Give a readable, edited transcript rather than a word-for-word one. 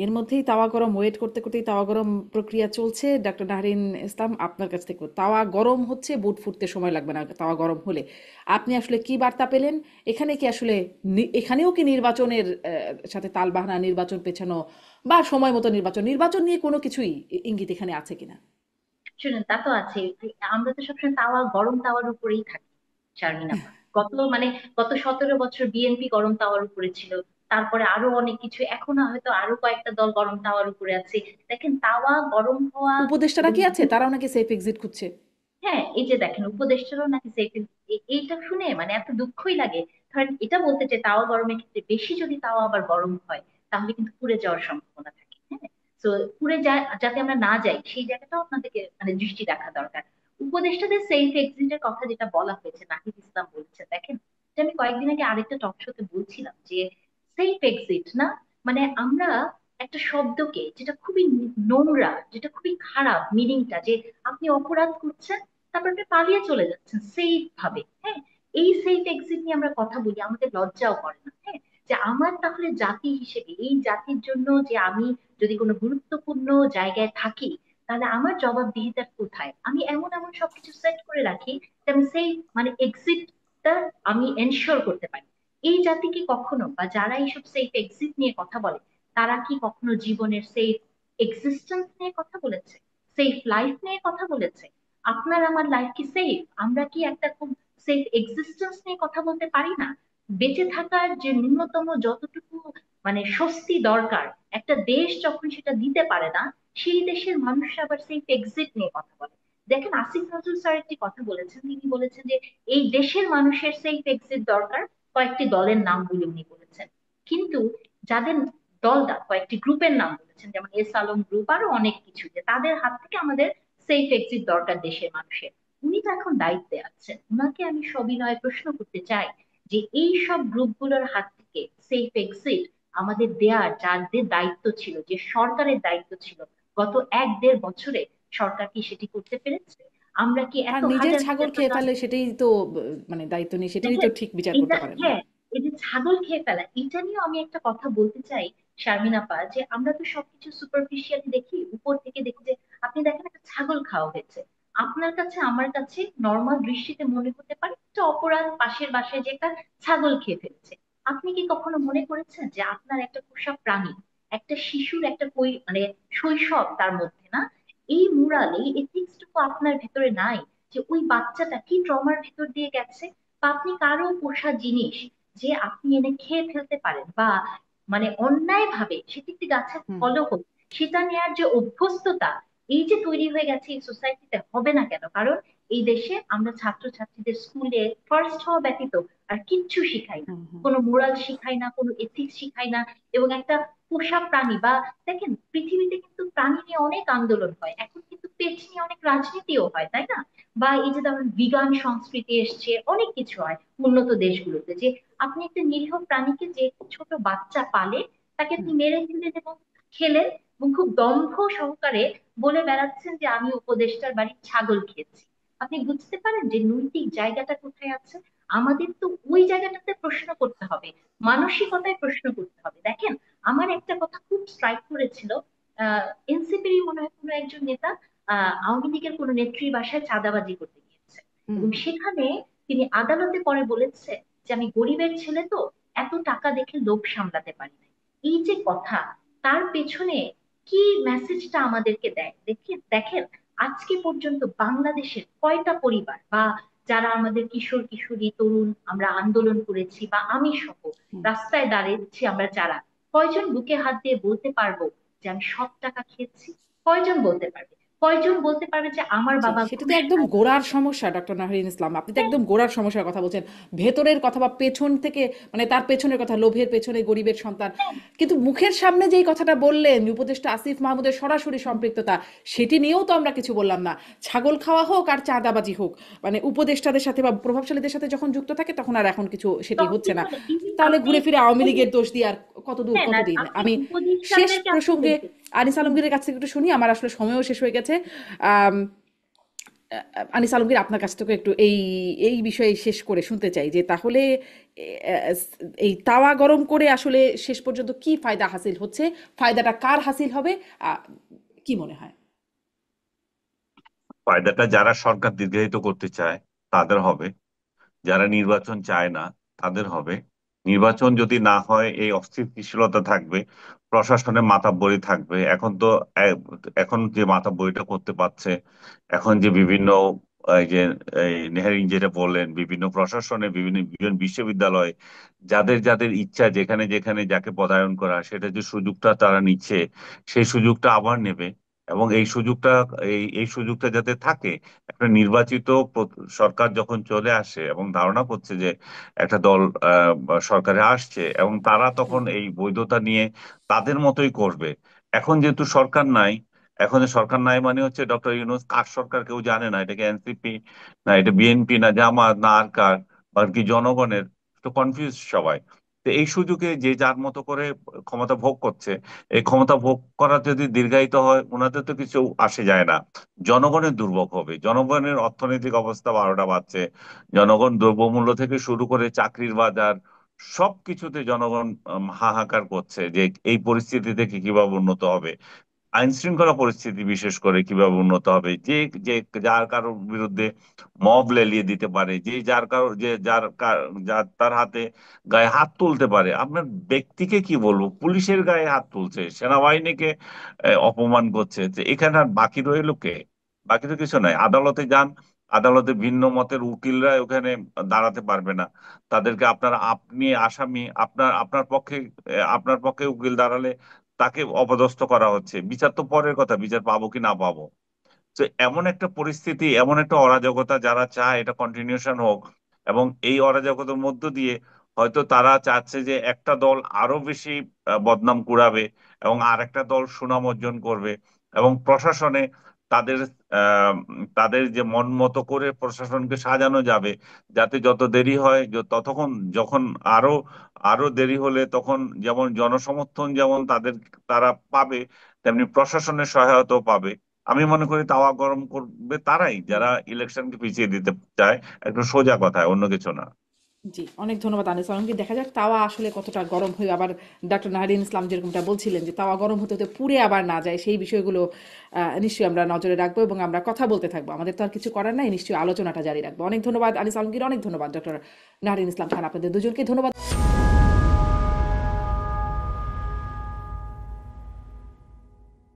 এর মধ্যেই তাওয়া গরম ওয়েট করতে করতেই তাওয়া গরম প্রক্রিয়া চলছে। ডক্টর নাহরিন ইসলাম, আপনার কাছ থেকে তাওয়া গরম হচ্ছে, বুট ফুটতে সময় লাগবে না তাওয়া গরম হলে। আপনি আসলে কি বার্তা পেলেন? এখানে কি আসলে এখানেও কি নির্বাচনের সাথে তালবাহানা, নির্বাচন পেছানো বা সময় মতো নির্বাচন নির্বাচন নিয়ে কোনো কিছুই ইঙ্গিত এখানে আছে কিনা? শুনেন, তা তো আছে। আমরা তো সবসময় গরম তাওয়ার উপরেই থাকি শারমিন আপা। মানে গত 17 বছর বিএনপি গরম তাওয়ার উপরে ছিল। তারপরে আরো অনেক কিছু, এখনো হয়তো আরো কয়েকটা দল গরম তাওয়ার উপরে আছে। দেখেন, তাওয়া গরম হওয়া উপদেষ্টারা এবং কি আছে? তারাও নাকি সেফ এক্সিট খুঁজছে? হ্যাঁ, এই যে দেখেন, উপদেষ্টারও নাকি সেফ। এইটা শুনে মানে এত দুঃখই লাগে। ধরেন, এটা বলতে চাই, তাওয়া গরমের ক্ষেত্রে বেশি যদি তাওয়া আবার গরম হয়, তাহলে কিন্তু পুড়ে যাওয়ার সম্ভাবনা থাকে। হ্যাঁ, তো পুড়ে যায় যাতে আমরা না যাই, সেই জায়গাটাও আপনাদেরকে মানে দৃষ্টি রাখা দরকার। উপদেষ্টাদের সেফ এক্সিটের কথা যেটা বলা হয়েছে, নাহিদ ইসলাম বলছে, দেখেন, যে আমি কয়েকদিন আগে আরেকটা টক শোতে বলছিলাম যে সেফ এক্সিট না, মানে আমরা একটা শব্দকে যেটা খুবই নোংরা, যেটা খুবই খারাপ মিনিংটা, যে আপনি অপরাধ করছেন, তারপর আপনি পালিয়ে চলে যাচ্ছেন সেফ ভাবে। হ্যাঁ, এই সেফ এক্সিট নিয়ে আমরা কথা বলি, আমাদের লজ্জাও করে না। হ্যাঁ, যে আমার তাহলে জাতি হিসেবে, এই জাতির জন্য যে আমি যদি কোনো গুরুত্বপূর্ণ জায়গায় থাকি, তাহলে আমার জবাবদিহিতার কোথায়? আমি এমন এমন সবকিছু সেট করে রাখি যে আমি সেই মানে এক্সিটটা আমি এনশিওর করতে পারি। এই জাতি কি কখনো, বা যারা এইসব সেফ এক্সিট নিয়ে কথা বলে, তারা কি কখনো জীবনের সেফ এক্সিস্টেন্স নিয়ে কথা বলেছে? সেফ লাইফ নিয়ে কথা বলেছে? আপনার আমার লাইফ কি সেফ? আমরা কি একটা খুব সেফ এক্সিস্টেন্স নিয়ে কথা বলতে পারি না? বেঁচে থাকার যে ন্যূনতম যতটুকু মানে স্বস্তি দরকার, একটা দেশ যখন সেটা দিতে পারে না, সেই দেশের মানুষরা আবার সেফ এক্সিট নিয়ে কথা বলে। দেখেন, আসিফ নজরুল স্যার একটি কথা বলেছেন, তিনি বলেছেন যে এই দেশের মানুষের সেফ এক্সিট দরকার, কয়েকটি দলের নাম বলে উনি বলেছেন। কিন্তু যাদের দলটা কয়েকটি গ্রুপের নাম বলেছেন, যেমন এস আলম গ্রুপ, আরো অনেক কিছু, যে তাদের হাত থেকে আমাদের সেফ এক্সিট দরকার দেশের মানুষের। উনি তো এখন দায়িত্বে আছেন, উনাকে আমি সবিনয়ে প্রশ্ন করতে চাই যে এই সব গ্রুপগুলোর হাত থেকে সেফ এক্সিট আমাদের দেয়ার, যাদের দায়িত্ব ছিল, যে সরকারের দায়িত্ব ছিল, গত 1-1.5 বছরে সরকার কি সেটি করতে পেরেছে? আমরা কি তার এত নিজের হাজার ছাগল হাজার খেয়ে টাকা? ফেলে সেটাই তো মানে দায়িত্ব নিয়ে সেটারই তো দেখেন, ঠিক বিচার এটা করতে পারেন না। হ্যাঁ, এই যে ছাগল খেয়ে ফেলা, এটা নিয়েও আমি একটা কথা বলতে চাই শারমিন আপা, যে আমরা তো সবকিছু সুপারফিশিয়ালি দেখি, উপর থেকে দেখি। যে আপনি দেখেন, একটা ছাগল খাওয়া হয়েছে, আপনার কাছে আমার কাছে নর্মাল দৃষ্টিতে মনে হতে পারে একটা অপরাধ, পাশের বাসায় যে একটা ছাগল খেয়ে ফেলেছে। আপনি কি কখনো মনে করেছেন যে আপনার একটা পোষা প্রাণী, একটা শিশুর একটা মানে শৈশব তার মধ্যে না, এই মুরাল, এই এথিক্সটুকু আপনার ভেতরে নাই? যে ওই বাচ্চাটা কি ট্রমার ভেতর দিয়ে গেছে? বা আপনি কারো পোষা জিনিস যে আপনি এনে খেয়ে ফেলতে পারেন, বা মানে অন্যায় ভাবে সেটি একটি গাছের হুম। ফলও হোক, সেটা নেয়ার যে অভ্যস্ততা, এই যে তৈরি হয়ে গেছে এই সোসাইটিতে, হবে না কেন? কারণ এই দেশে আমরা ছাত্রছাত্রীদের স্কুলে ফার্স্ট হওয়া ব্যতীত আর কিচ্ছু শিখাই না। হুম। হুম। কোনো মোরাল শিখাই না, কোনো এথিক্স শিখাই না। এবং একটা পোষা প্রাণী বা, দেখেন, পৃথিবীতে কিন্তু প্রাণী নিয়ে অনেক আন্দোলন হয়, এখন কিন্তু পেট নিয়ে অনেক রাজনীতিও হয়, তাই না? বা এই যে ধরেন বিজ্ঞান সংস্কৃতি এসছে, অনেক কিছু হয় উন্নত দেশগুলোতে, যে আপনি একটা নিরীহ প্রাণীকে, যে ছোট বাচ্চা পালে, তাকে হুম। আপনি মেরে ফেলেন এবং খেলেন, এবং খুব দম্ভ সহকারে বলে বেড়াচ্ছেন যে আমি উপদেষ্টার বাড়ির ছাগল খেয়েছি। আপনি বুঝতে পারেন যে নৈতিক জায়গাটা কোথায় আছে? আমাদের তো ওই জায়গাটাতে প্রশ্ন করতে হবে, মানসিকতায় প্রশ্ন করতে হবে। দেখেন, আমার একটা কথা খুব স্ট্রাইক করেছিল। এনসিপির মনে হয় কোনো একজন নেতা আওয়ামী লীগের কোন নেত্রীর বাসায় চাঁদাবাজি করতে গিয়েছে, হুম। এবং সেখানে তিনি আদালতে পরে বলেছে যে আমি গরিবের ছেলে, তো এত টাকা দেখে লোভ সামলাতে পারি না। এই যে কথা, তার পেছনে কি মেসেজটা আমাদেরকে দেয়? দেখেন দেখেন, আজকে পর্যন্ত বাংলাদেশের কয়টা পরিবার, বা যারা আমাদের কিশোর কিশোরী তরুণ, আমরা আন্দোলন করেছি, বা আমি সহ হুম। রাস্তায় দাঁড়িয়েছি আমরা যারা, কয়জন বুকে হাত দিয়ে বলতে পারবো যে আমি সব টাকা খেয়েছি? কয়জন বলতে পারবে? কয়জন বলতে পারবে যে আমার জি, বাবা সেটা তো ঘুষ একদম খায়? গোড়ার সমস্যা ডক্টর নাহরিন ইসলাম। আপনি তো হ্যাঁ, একদম গোড়ার সমস্যার কথা বলছেন। ভেতরের কথা বা পেছন থেকে, মানে তার পেছনের কথা, লোভের পেছনে গরিবের সন্তান। হ্যাঁ, কিন্তু মুখের সামনে যেই কথাটা বললেন, উপদেষ্টা আসিফ মাহমুদের সরাসরি সম্পৃক্ততা, সেটি নিয়েও তো আমরা কিছু বললাম না। ছাগল খাওয়া হোক আর চাঁদাবাজি হোক, মানে উপদেষ্টাদের সাথে বা প্রভাবশালীদের সাথে যখন যুক্ত থাকে তখন আর এখন কিছু সেটি তখন হচ্ছে কিছু না। হলে ইভেন তাহলে আপনি ঘুরে ফিরে আওয়ামী ওই যে, লীগের দোষ দিয়ে আর কত দূর হ্যাঁ না, কতদিন? আপনি আমি শেষ উপদেষ্টাদেরকে আপনি প্রসঙ্গে বলতে, আনিস হুম, আলমগীরের কাছ থেকে একটু শুনি, আমার আসলে সময়ও শেষ হয়ে গেছে। আম, আনিস আলমগীর, আপনার কাছ থেকে একটু এই এই বিষয়ে শেষ করে শুনতে চাই যে তাহলে এই তাওয়া গরম করে আসলে শেষ পর্যন্ত কি ফায়দা হাসিল হচ্ছে, ফায়দাটা কার হাসিল হবে, আহ, কি মনে হয়? ফায়দাটা যারা সরকার দীর্ঘায়িত করতে চায় তাদের হবে, যারা নির্বাচন চায় না তাদের হবে। নির্বাচন যদি না হয় এই অস্থিতিশীলতা থাকবে, প্রশাসনের মাথাবরি থাকবে। এখন যে মাথাবরিটা করতে পারছে, এখন যে বিভিন্ন এই যে এই নেহারিন যেটা বললেন, বিভিন্ন প্রশাসনে বিভিন্ন বিভিন্ন বিশ্ববিদ্যালয় যাদের যাদের ইচ্ছা যেখানে যেখানে যাকে পদায়ন করা, সেটা যে সুযোগটা তারা নিচ্ছে, সেই সুযোগটা আবার নেবে। এবং এই সুযোগটা যাতে থাকে, একটা নির্বাচিত সরকার যখন চলে আসে এবং ধারণা করছে যে একটা দল সরকারে আসছে, এবং তারা তখন এই বৈধতা নিয়ে তাদের মতোই করবে। এখন যেহেতু সরকার নাই, এখন যে সরকার নাই মানে হচ্ছে ডক্টর ইউনূস কার সরকার কেউ জানে না, এটাকে এনসিপি না এটা বিএনপি না জামাত না আর কার বা কি জনগণের, তো কনফিউজ সবাই। তো এই সুযোগে যে যার মতো করে ক্ষমতা ভোগ করছে, এই ক্ষমতা ভোগ করা যদি দীর্ঘায়িত হয় ওনাদের তো কিছু আসে যায় না, জনগণের দুর্ভোগ হবে। জনগণের অর্থনৈতিক অবস্থা 12টা বাজছে, জনগণ দ্রব্যমূল্য থেকে শুরু করে চাকরির বাজার সবকিছুতে জনগণ হাহাকার করছে যে এই পরিস্থিতি থেকে কিভাবে উন্নত হবে, আইন শৃঙ্খলা পরিস্থিতি বিশেষ করে কিভাবে উন্নত হবে, যে যে যার কারোর বিরুদ্ধে মব লেলিয়ে দিতে পারে, যে যার কারো যে যার তার হাতে গায়ে হাত তুলতে পারে। আপনার ব্যক্তিকে কি বলবো, পুলিশের গায়ে হাত তুলছে, সেনাবাহিনীকে অপমান করছে, যে এখানে আর বাকি রইল কে? বাকি তো কিছু নাই। আদালতে যান, আদালতে ভিন্ন মতের উকিলরা ওখানে দাঁড়াতে পারবে না। তাদেরকে আপনি আসামি, আপনার পক্ষে উকিল দাঁড়ালে তাকে অপদস্থ করা হচ্ছে। বিচার তো পরের কথা, বিচার পাবো কি না পাবো। তো এমন একটা পরিস্থিতি, এমন একটা অরাজকতা, যারা চায় এটা কন্টিনিউশন হোক, এবং এই অরাজকতার মধ্য দিয়ে হয়তো তারা চাচ্ছে যে একটা দল আরো বেশি বদনাম কুড়াবে এবং আর একটা দল সুনাম অর্জন করবে, এবং প্রশাসনে তাদের আহ, তাদের যে মন মতো করে প্রশাসনকে সাজানো যাবে, যাতে যত দেরি হয় ততক্ষণ, যখন আরো আরো দেরি হলে তখন যেমন জনসমর্থন যেমন তারা পাবে, তেমনি প্রশাসনের সহায়তাও পাবে। আমি মনে করি তাওয়া গরম করবে তারাই যারা ইলেকশনকে পিছিয়ে দিতে চায়, একটু সোজা কথায়, অন্য কিছু না। জি, অনেক ধন্যবাদ আনিস আলমগীর। দেখা যাক তাওয়া আসলে কতটা গরম হয়ে আবার ডক্টর নাহরিন ইসলাম যেরকমটা বলছিলেন যে তাওয়া গরম হতে হতে পুড়ে আবার না যায়, সেই বিষয়গুলো নিশ্চয়ই আমরা নজরে রাখবো এবং আমরা কথা বলতে থাকবো। আমাদের তো আর কিছু করার নাই, নিশ্চয়ই আলোচনাটা জারি রাখবো। অনেক ধন্যবাদ আনিস আলমগীর, অনেক ধন্যবাদ ডক্টর নাহরিন ইসলাম খান, আপনাদের দুজনকে ধন্যবাদ।